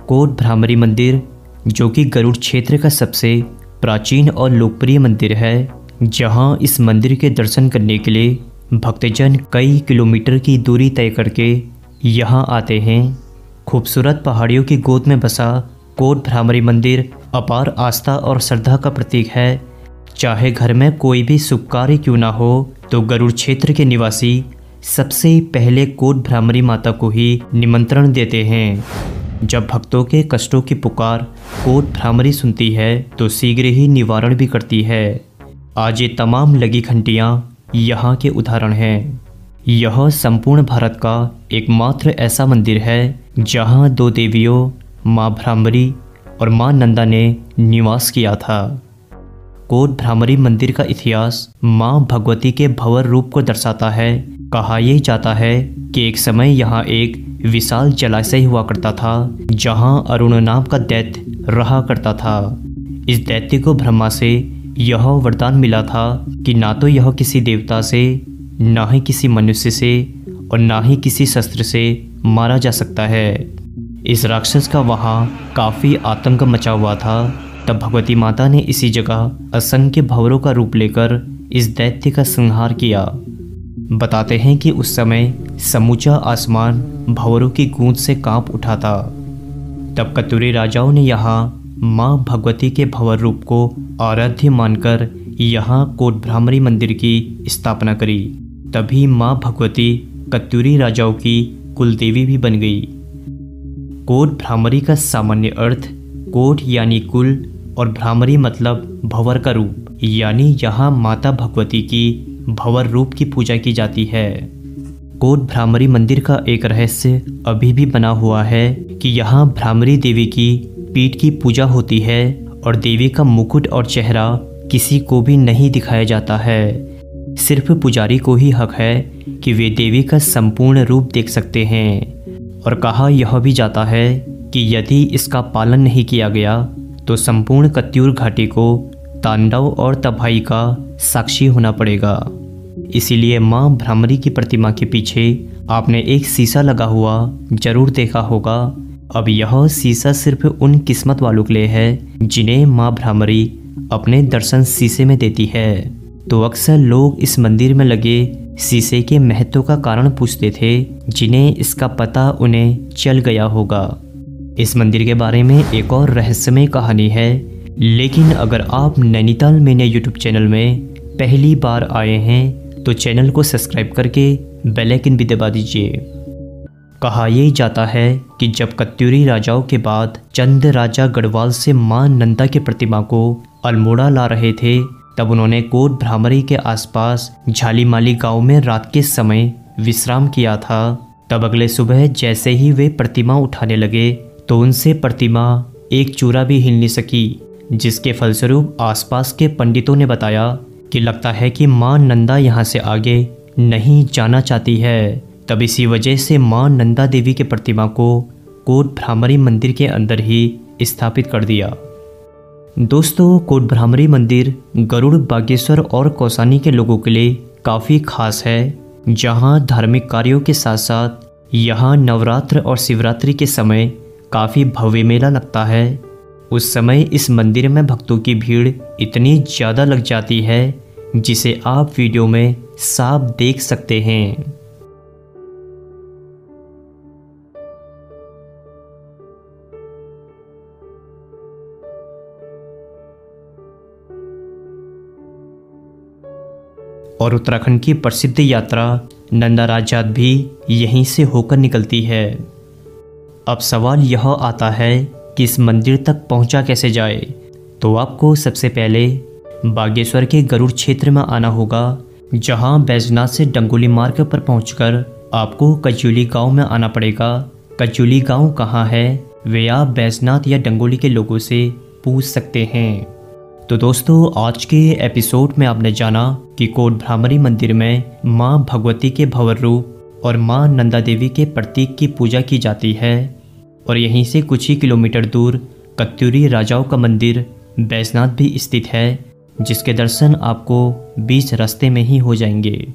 Coat bhramari मंदिर, जो कि गरुड़ क्षेत्र का सबसे प्राचीन और लोकप्रिय मंदिर है, जहां इस मंदिर के दर्शन करने के लिए भक्तजन कई किलोमीटर की दूरी तय करके यहां आते हैं। खूबसूरत पहाड़ियों की गोद में बसा कोट भ्रामरी मंदिर अपार आस्था और श्रद्धा का प्रतीक है। चाहे घर में कोई भी शुभ कार्य क्यों ना हो, तो गरुड़ क्षेत्र के निवासी सबसे पहले कोट भ्रामरी माता को ही निमंत्रण देते हैं। जब भक्तों के कष्टों की पुकार कोट भ्रामरी सुनती है तो शीघ्र ही निवारण भी करती है। आज ये तमाम लगी घंटियाँ यहाँ के उदाहरण हैं। यह संपूर्ण भारत का एकमात्र ऐसा मंदिर है जहाँ दो देवियों माँ भ्रामरी और माँ नंदा ने निवास किया था। कोट भ्रामरी मंदिर का इतिहास माँ भगवती के भंवर रूप को दर्शाता है। कहा यह जाता है कि एक समय यहाँ एक विशाल जलाशय हुआ करता था, जहाँ अरुण नाम का दैत्य रहा करता था। इस दैत्य को ब्रह्मा से यह वरदान मिला था कि ना तो यह किसी देवता से, ना ही किसी मनुष्य से और ना ही किसी शस्त्र से मारा जा सकता है। इस राक्षस का वहाँ काफ़ी आतंक मचा हुआ था। तब भगवती माता ने इसी जगह असंख्य भंवरों का रूप लेकर इस दैत्य का संहार किया। बताते हैं कि उस समय समूचा आसमान भंवरों की गूंज से कांप उठा था। तब कत्यूरी राजाओं ने यहाँ माँ भगवती के भंवर रूप को आराध्य मानकर यहाँ कोट भ्रामरी मंदिर की स्थापना करी। तभी माँ भगवती कत्यूरी राजाओं की कुलदेवी भी बन गई। कोट भ्रामरी का सामान्य अर्थ कोट यानी कुल और भ्रामरी मतलब भंवर का रूप, यानी यहाँ माता भगवती की भंवर रूप की पूजा की जाती है। कोट भ्रामरी मंदिर का एक रहस्य अभी भी बना हुआ है कि यहाँ भ्रामरी देवी की पीठ की पूजा होती है और देवी का मुकुट और चेहरा किसी को भी नहीं दिखाया जाता है। सिर्फ पुजारी को ही हक है कि वे देवी का संपूर्ण रूप देख सकते हैं। और कहा यह भी जाता है कि यदि इसका पालन नहीं किया गया तो संपूर्ण कत्यूर घाटी को तांडव और तबाही का साक्षी होना पड़ेगा। इसीलिए माँ भ्रामरी की प्रतिमा के पीछे आपने एक शीशा लगा हुआ जरूर देखा होगा। अब यह शीशा सिर्फ उन किस्मत वालों के लिए है जिन्हें माँ भ्रामरी अपने दर्शन शीशे में देती है। तो अक्सर लोग इस मंदिर में लगे शीशे के महत्व का कारण पूछते थे, जिन्हें इसका पता उन्हें चल गया होगा। इस मंदिर के बारे में एक और रहस्यमय कहानी है, लेकिन अगर आप नैनीताल मैनिया यूट्यूब चैनल में पहली बार आए हैं तो चैनल को सब्सक्राइब करके बेल आइकन भी दबा दीजिए। कहा यह जाता है कि जब कत्यूरी राजाओं के बाद चंद राजा गढ़वाल से मां नंदा की प्रतिमा को अल्मोड़ा ला रहे थे, तब उन्होंने कोट भ्रामरी के आसपास झालीमाली गांव में रात के समय विश्राम किया था। तब अगले सुबह जैसे ही वे प्रतिमा उठाने लगे तो उनसे प्रतिमा एक चूरा भी हिल नहीं सकी, जिसके फलस्वरूप आसपास के पंडितों ने बताया कि लगता है कि मां नंदा यहाँ से आगे नहीं जाना चाहती है। तब इसी वजह से मां नंदा देवी के प्रतिमा को कोट भ्रामरी मंदिर के अंदर ही स्थापित कर दिया। दोस्तों, कोट भ्रामरी मंदिर गरुड़, बागेश्वर और कौसानी के लोगों के लिए काफ़ी खास है, जहां धार्मिक कार्यों के साथ साथ यहाँ नवरात्र और शिवरात्रि के समय काफ़ी भव्य मेला लगता है। उस समय इस मंदिर में भक्तों की भीड़ इतनी ज़्यादा लग जाती है जिसे आप वीडियो में साफ देख सकते हैं। और उत्तराखंड की प्रसिद्ध यात्रा नंदा राजात भी यहीं से होकर निकलती है। अब सवाल यह आता है कि इस मंदिर तक पहुंचा कैसे जाए। तो आपको सबसे पहले बागेश्वर के गरुड़ क्षेत्र में आना होगा, जहां बैजनाथ से डंगोली मार्ग पर पहुंचकर आपको कचौली गांव में आना पड़ेगा। कचौली गांव कहाँ है वे आप बैजनाथ या डंगोली के लोगों से पूछ सकते हैं। तो दोस्तों, आज के एपिसोड में आपने जाना कि कोट भ्रामरी मंदिर में माँ भगवती के भंवर रूप और माँ नंदा देवी के प्रतीक की पूजा की जाती है। और यहीं से कुछ ही किलोमीटर दूर कत्यूरी राजाओं का मंदिर बैजनाथ भी स्थित है, जिसके दर्शन आपको बीच रास्ते में ही हो जाएंगे।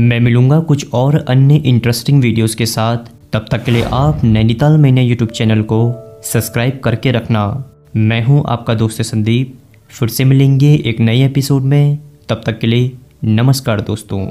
मैं मिलूंगा कुछ और अन्य इंटरेस्टिंग वीडियोस के साथ। तब तक के लिए आप नैनीताल मैना यूट्यूब चैनल को सब्सक्राइब करके रखना। मैं हूं आपका दोस्त संदीप। फिर से मिलेंगे एक नए एपिसोड में। तब तक के लिए नमस्कार दोस्तों।